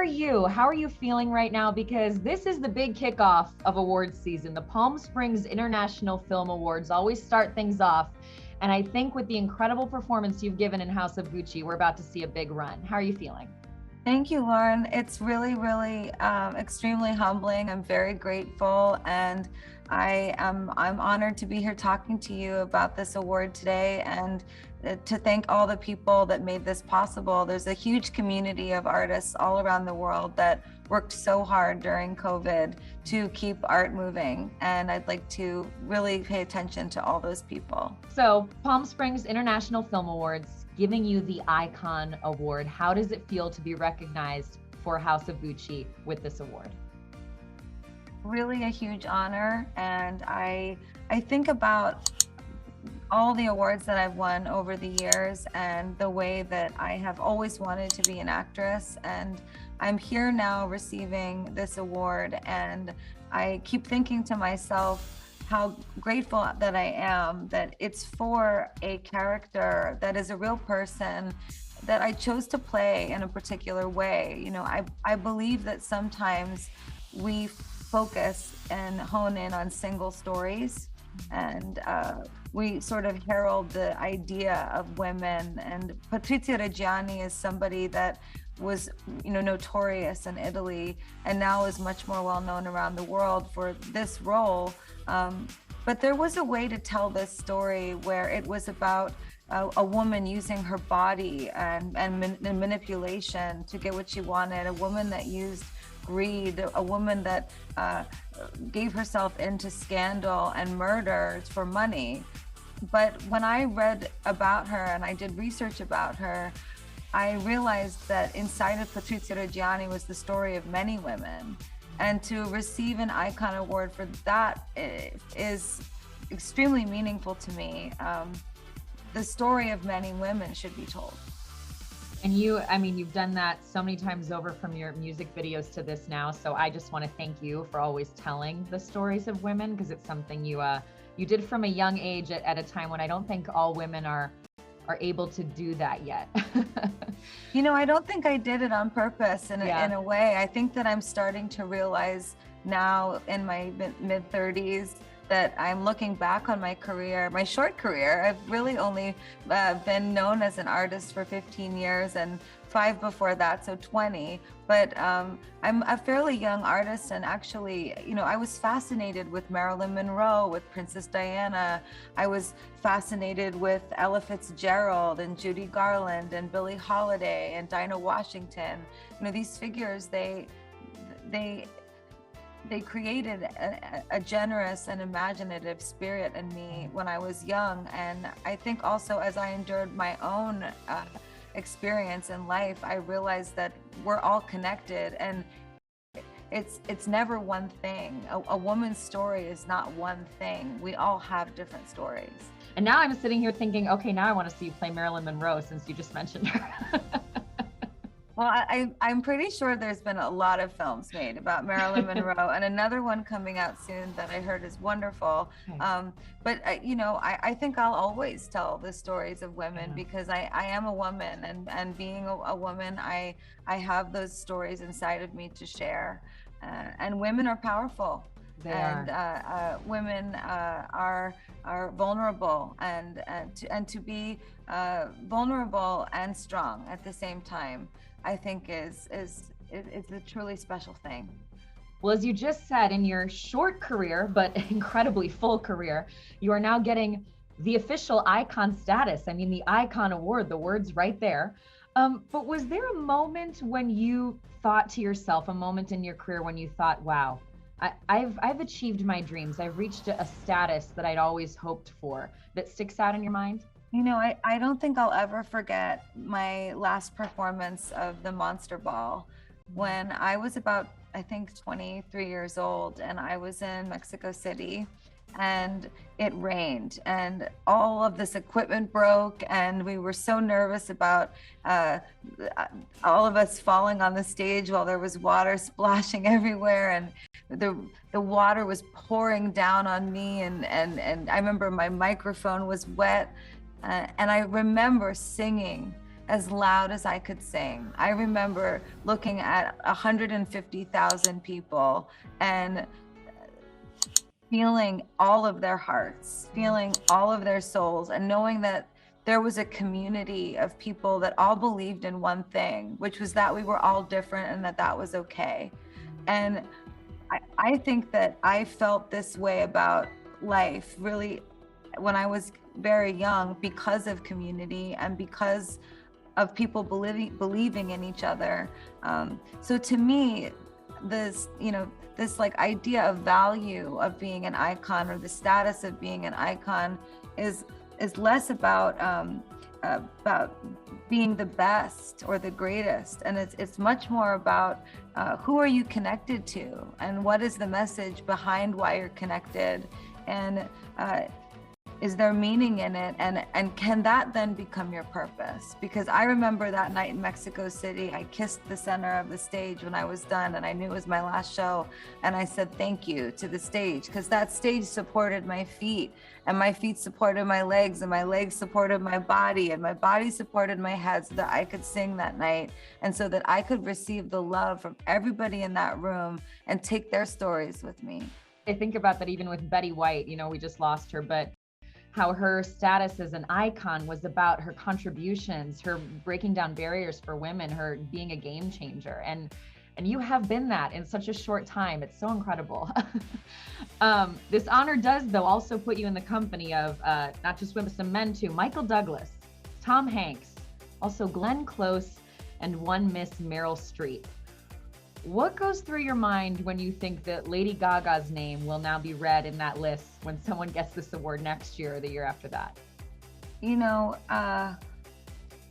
you? How are you feeling right now? Because this is the big kickoff of awards season. The Palm Springs International Film Awards always start things off. And I think with the incredible performance you've given in House of Gucci, we're about to see a big run. How are you feeling? Thank you, Lauren. It's really extremely humbling. I'm very grateful, and I'm honored to be here talking to you about this award today, and to thank all the people that made this possible. There's a huge community of artists all around the world that worked so hard during COVID to keep art moving, and I'd like to really pay attention to all those people. So, Palm Springs International Film Awards giving you the Icon Award. How does it feel to be recognized for House of Gucci with this award? Really a huge honor, and I think about all the awards that I've won over the years and the way that I have always wanted to be an actress, and I'm here now receiving this award, and I keep thinking to myself how grateful that I am that it's for a character that is a real person that I chose to play in a particular way. You know, I believe that sometimes we focus and hone in on single stories, and we sort of herald the idea of women. And Patrizia Reggiani is somebody that was, you know, notorious in Italy and now is much more well known around the world for this role. But there was a way to tell this story where it was about a woman using her body and manipulation to get what she wanted, a woman that used greed, a woman that gave herself into scandal and murder for money. But when I read about her and I did research about her, I realized that inside of Patrizia Reggiani was the story of many women. And to receive an Icon Award for that is extremely meaningful to me. The story of many women should be told. And you've done that so many times over, from your music videos to this now. So I just want to thank you for always telling the stories of women, because it's something you did from a young age at a time when I don't think all women are able to do that yet. You know, I don't think I did it on purpose in a way. I think that I'm starting to realize now in my mid-30s that I'm looking back on my career, my short career. I've really only been known as an artist for 15 years and 5 before that, so 20. But I'm a fairly young artist, and actually, you know, I was fascinated with Marilyn Monroe, with Princess Diana. I was fascinated with Ella Fitzgerald and Judy Garland and Billie Holiday and Dinah Washington. You know, these figures, they created a generous and imaginative spirit in me when I was young. And I think also as I endured my own experience in life, I realized that we're all connected, and it's never one thing. A woman's story is not one thing. We all have different stories. And now I'm sitting here thinking, okay, now I want to see you play Marilyn Monroe, since you just mentioned her. Well, I'm pretty sure there's been a lot of films made about Marilyn Monroe, and another one coming out soon that I heard is wonderful. Okay. But you know, I think I'll always tell the stories of women, because I am a woman, and being a woman, I have those stories inside of me to share. And women are powerful. They are. Women are vulnerable, and to be vulnerable and strong at the same time, I think is a truly special thing. Well, as you just said, in your short career, but incredibly full career, you are now getting the official icon status. I mean, the Icon Award, the word's right there. But was there a moment when you thought to yourself, a moment in your career when you thought, wow, I've achieved my dreams. I've reached a status that I'd always hoped for, that sticks out in your mind? You know, I don't think I'll ever forget my last performance of the Monster Ball, when I was about, I think, 23 years old, and I was in Mexico City, and it rained, and all of this equipment broke, and we were so nervous about all of us falling on the stage while there was water splashing everywhere, and the water was pouring down on me, and I remember my microphone was wet. And I remember singing as loud as I could sing. I remember looking at 150,000 people and feeling all of their hearts, feeling all of their souls, and knowing that there was a community of people that all believed in one thing, which was that we were all different and that that was okay. And I think that I felt this way about life really when I was very young because of community and because of people believing in each other. So to me, this, this like idea of value of being an icon or the status of being an icon is less about being the best or the greatest, and it's much more about who are you connected to and what is the message behind why you're connected, and is there meaning in it, and can that then become your purpose? Because I remember that night in Mexico City, I kissed the center of the stage when I was done, and I knew it was my last show, and I said thank you to the stage, because that stage supported my feet, and my feet supported my legs, and my legs supported my body, and my body supported my head, so that I could sing that night, and so that I could receive the love from everybody in that room and take their stories with me. I think about that even with Betty White, we just lost her, but how her status as an icon was about her contributions, her breaking down barriers for women, her being a game changer. And you have been that in such a short time. It's so incredible. This honor does, though, also put you in the company of not just women, some men too. Michael Douglas, Tom Hanks, also Glenn Close, and one Miss Meryl Streep. What goes through your mind when you think that Lady Gaga's name will now be read in that list when someone gets this award next year or the year after that?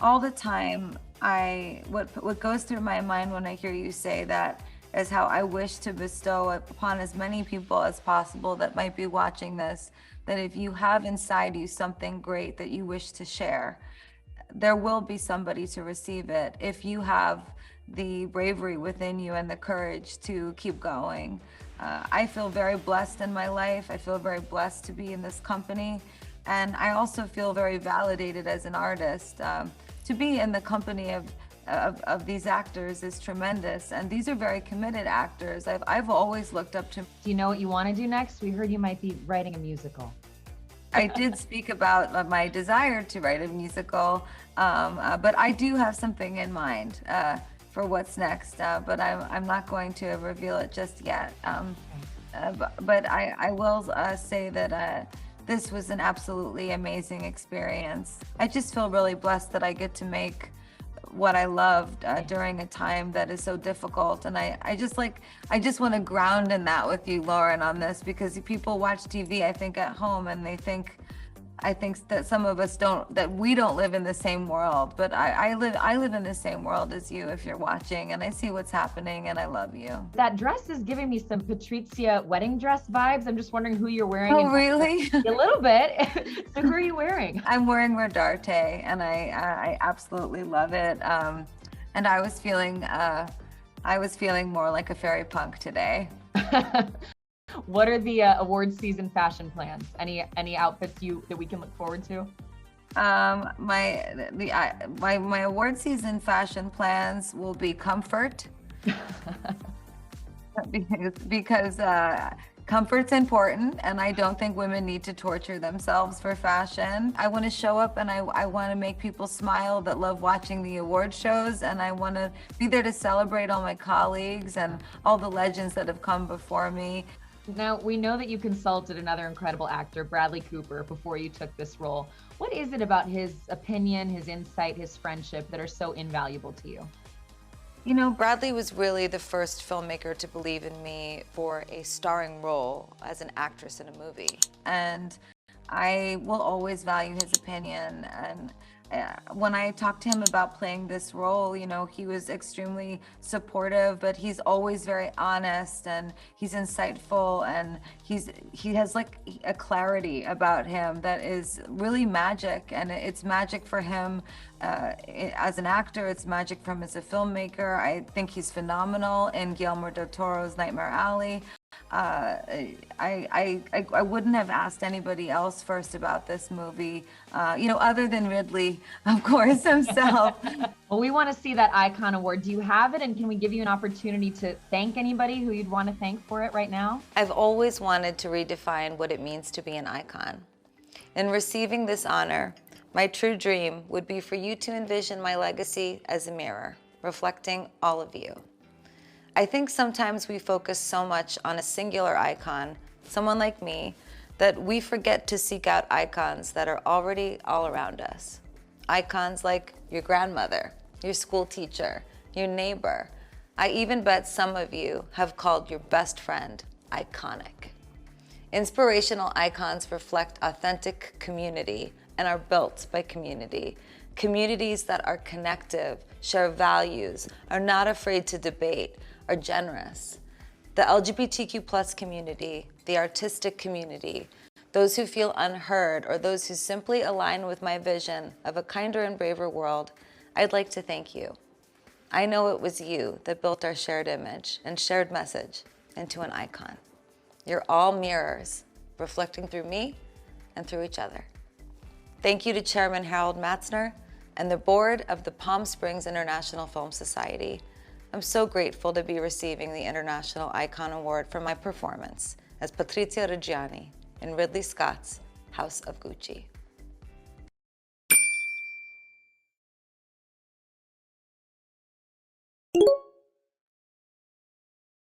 All the time, what goes through my mind when I hear you say that is how I wish to bestow upon as many people as possible that might be watching this, that if you have inside you something great that you wish to share, there will be somebody to receive it if you have the bravery within you and the courage to keep going. I feel very blessed in my life. I feel very blessed to be in this company. And I also feel very validated as an artist. To be in the company of these actors is tremendous. And these are very committed actors. I've always looked up to. Do you know what you want to do next? We heard you might be writing a musical. I did speak about my desire to write a musical, but I do have something in mind for what's next, but I'm not going to reveal it just yet. But I will say that this was an absolutely amazing experience. I just feel really blessed that I get to make what I loved during a time that is so difficult. And I just want to ground in that with you, Lauren, on this, because people watch TV, I think, at home, and I think that some of us we don't live in the same world, but I live in the same world as you if you're watching, and I see what's happening, and I love you. That dress is giving me some Patrizia wedding dress vibes. I'm just wondering who you're wearing. Oh, really? A little bit. So who are you wearing? I'm wearing Rodarte, and I absolutely love it. And I was feeling more like a fairy punk today. What are the award season fashion plans? Any outfits that we can look forward to? My award season fashion plans will be comfort, because comfort's important, and I don't think women need to torture themselves for fashion. I want to show up, and I want to make people smile that love watching the award shows, and I want to be there to celebrate all my colleagues and all the legends that have come before me. Now, we know that you consulted another incredible actor, Bradley Cooper, before you took this role. What is it about his opinion, his insight, his friendship that are so invaluable to you? Bradley was really the first filmmaker to believe in me for a starring role as an actress in a movie. And I will always value his opinion. And when I talked to him about playing this role, he was extremely supportive, but he's always very honest, and he's insightful, and he has like a clarity about him that is really magic. And it's magic for him as an actor. It's magic for him as a filmmaker. I think he's phenomenal in Guillermo del Toro's Nightmare Alley. I wouldn't have asked anybody else first about this movie, other than Ridley, of course, himself. Well, we want to see that Icon Award. Do you have it? And can we give you an opportunity to thank anybody who you'd want to thank for it right now? I've always wanted to redefine what it means to be an icon. In receiving this honor, my true dream would be for you to envision my legacy as a mirror, reflecting all of you. I think sometimes we focus so much on a singular icon, someone like me, that we forget to seek out icons that are already all around us. Icons like your grandmother, your school teacher, your neighbor. I even bet some of you have called your best friend iconic. Inspirational icons reflect authentic community and are built by community. Communities that are connective, share values, are not afraid to debate, are generous. The LGBTQ+ community, the artistic community, those who feel unheard, or those who simply align with my vision of a kinder and braver world, I'd like to thank you. I know it was you that built our shared image and shared message into an icon. You're all mirrors, reflecting through me and through each other. Thank you to Chairman Harold Matzner and the board of the Palm Springs International Film Society. I'm so grateful to be receiving the International Icon Award for my performance as Patrizia Reggiani in Ridley Scott's House of Gucci.